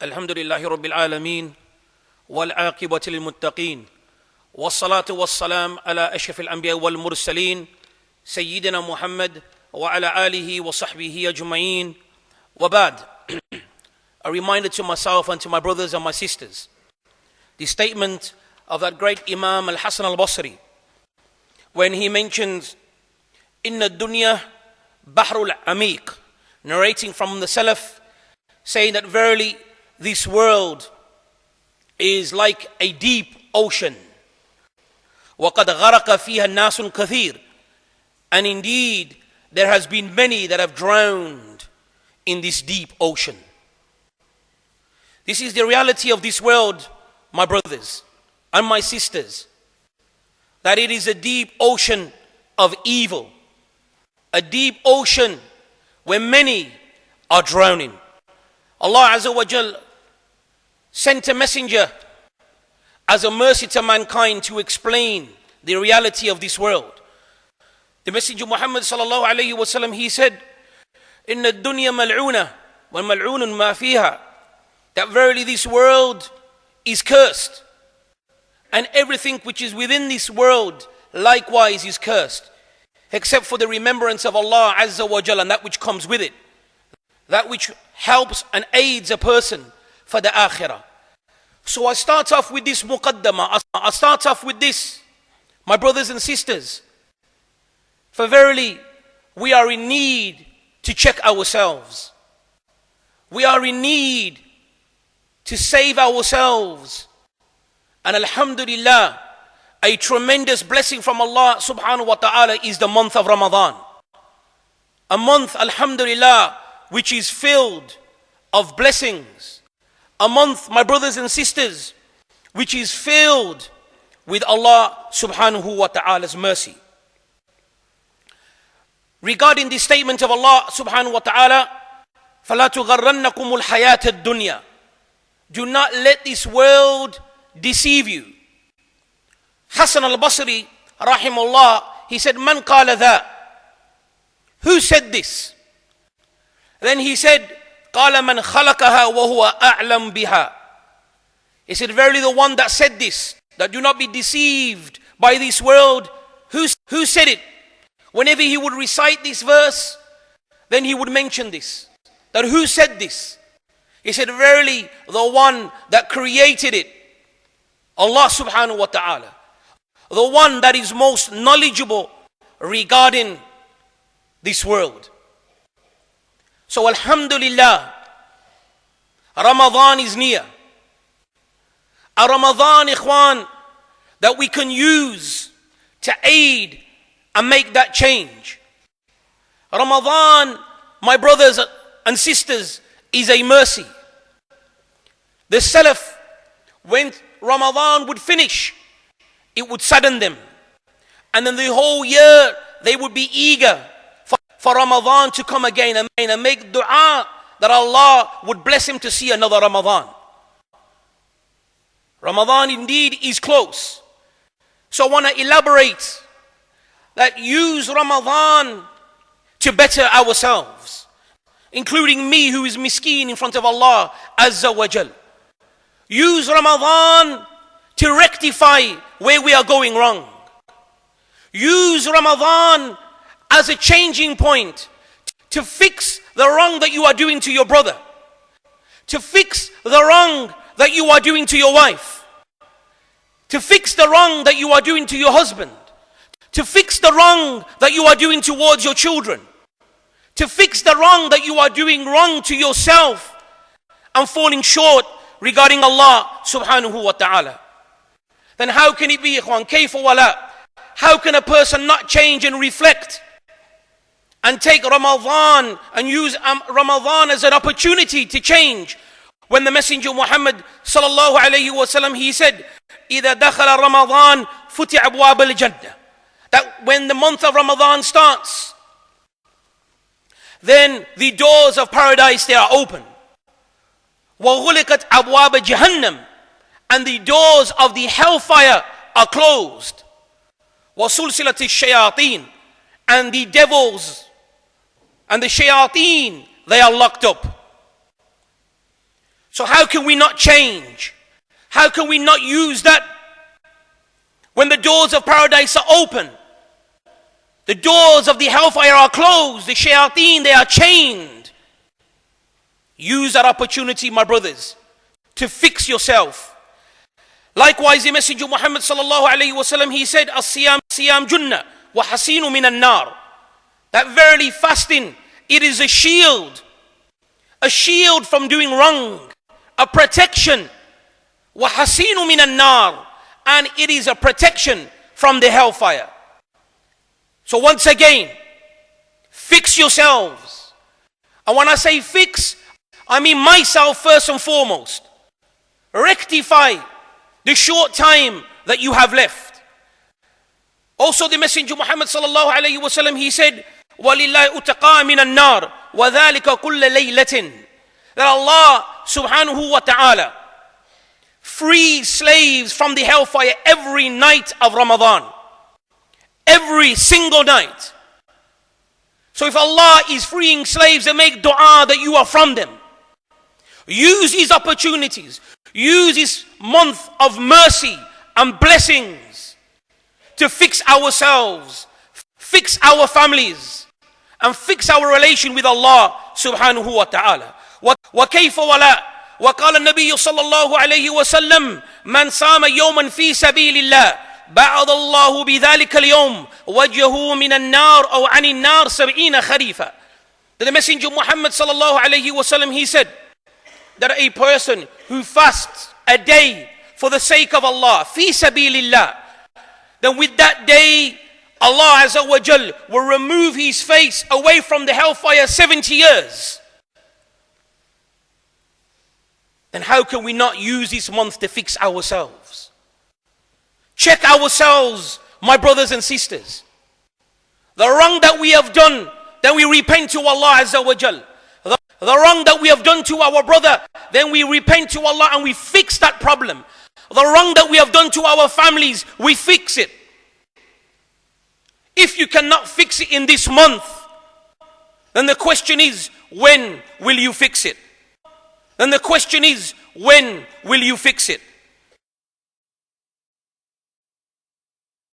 الحمد لله رب العالمين والعاقبة للمتقين والصلاة والسلام على أشرف الأنبياء والمرسلين سيدنا محمد وعلى آله وصحبه أجمعين وبعد. A reminder to myself and to my brothers and my sisters, the statement of that great Imam Al-Hasan Al-Basri when he mentions Inna dunya bahrul amiq, narrating from the Salaf, saying that verily this world is like a deep ocean. وَقَدْ غَرَقَ فِيهَا النَّاسٌ كَثِيرٌ, and indeed there has been many that have drowned in this deep ocean. This is the reality of this world, my brothers and my sisters, that it is a deep ocean of evil, a deep ocean where many are drowning. Allah Azza wa Jal sent a messenger as a mercy to mankind to explain the reality of this world. The Messenger Muhammad sallallahu alayhi wa sallam, he said, Inna dunya mal'una wa mal'unun ma fiha, that verily this world is cursed, and everything which is within this world likewise is cursed, except for the remembrance of Allah Azza wa Jalla and that which comes with it, that which helps and aids a person for the akhirah. So I start off with this muqaddama, I start off with this, my brothers and sisters, for verily we are in need to check ourselves. We are in need to save ourselves. And alhamdulillah, a tremendous blessing from Allah subhanahu wa ta'ala is the month of Ramadan. A month, alhamdulillah, which is filled of blessings. A month, my brothers and sisters, which is filled with Allah subhanahu wa ta'ala's mercy. Regarding the statement of Allah subhanahu wa ta'ala, فَلَا تُغَرَّنَّكُمُ الْحَيَاةَ الدُّنْيَا, do not let this world deceive you. Hasan al-Basri, rahimahullah, he said, Man qala dha? Who said this? Then he said, Qala man khalaqaha wa huwa a'lam biha. He said, verily the one that said this, that do not be deceived by this world, who said it? Whenever he would recite this verse, then he would mention this, that who said this? He said, verily the one that created it, Allah subhanahu wa ta'ala, the one that is most knowledgeable regarding this world. So alhamdulillah, Ramadan is near. A Ramadan, ikhwan, that we can use to aid and make that change. Ramadan, my brothers and sisters, is a mercy. The Salaf, when Ramadan would finish, it would sadden them. And then the whole year, they would be eager for Ramadan to come again and make dua that Allah would bless him to see another Ramadan. Ramadan indeed is close. So I want to elaborate that use Ramadan to better ourselves, including me who is miskeen in front of Allah Azza wa Jal. Use Ramadan to rectify where we are going wrong. Use Ramadan as a changing point to fix the wrong that you are doing to your brother, to fix the wrong that you are doing to your wife, to fix the wrong that you are doing to your husband, to fix the wrong that you are doing towards your children, to fix the wrong that you are doing wrong to yourself and falling short regarding Allah subhanahu wa ta'ala. Then how can it be, ikhwan? Kayfa wala? How can a person not change and reflect and take Ramadan and use Ramadan as an opportunity to change? When the Messenger Muhammad sallallahu alayhi wa sallam, he said, إِذَا دَخَلَ رَمَضَانَ فُتِحَ أَبْوَابَ الْجَنَّةِ, that when the month of Ramadan starts, then the doors of paradise, they are open. وَغُلِقَتْ أَبْوَابَ جَهَنَّمِ, and the doors of the hellfire are closed. وَسُلْسِلَةِ الشَّيَاطِينَ, and the devils and the shayateen, they are locked up. So how can we not change? How can we not use that when the doors of paradise are open? The doors of the hellfire are closed. The shayateen, they are chained. Use that opportunity, my brothers, to fix yourself. Likewise, the Messenger Muhammad sallallahu alayhi wa sallam, he said, "As-siyam junnah wa hasinu min an-nar." That verily fasting, it is a shield from doing wrong, a protection. Wa hasinu min an-nar, and it is a protection from the hellfire. So once again, fix yourselves. And when I say fix, I mean myself first and foremost. Rectify the short time that you have left. Also the Messenger Muhammad sallallahu alayhi wa sallam, he said, وَلِلَّهِ أُتَقَى مِنَ النَّارِ وَذَلِكَ كُلَّ لَيْلَةٍ. That Allah subhanahu wa ta'ala frees slaves from the hellfire every night of Ramadan. Every single night. So if Allah is freeing slaves, then make dua that you are from them. Use these opportunities. Use this month of mercy and blessings to fix ourselves, fix our families, and fix our relation with Allah subhanahu wa ta'ala. وَكَيْفَ وَلَا وقال النبي صلى الله عليه وسلم من صام يوما في سبيل الله بعد الله بذلك اليوم وجهه من النار أو عن النار 70 خريفا. The Messenger Muhammad صلى الله عليه وسلم, he said that a person who fasts a day for the sake of Allah, في سبيل الله, then with that day Allah Azza wa Jal will remove his face away from the hellfire 70 years. Then how can we not use this month to fix ourselves? Check ourselves, my brothers and sisters. The wrong that we have done, then we repent to Allah Azza wa Jal. The wrong that we have done to our brother, then we repent to Allah and we fix that problem. The wrong that we have done to our families, we fix it. If you cannot fix it in this month, then the question is, when will you fix it? Then the question is, when will you fix it?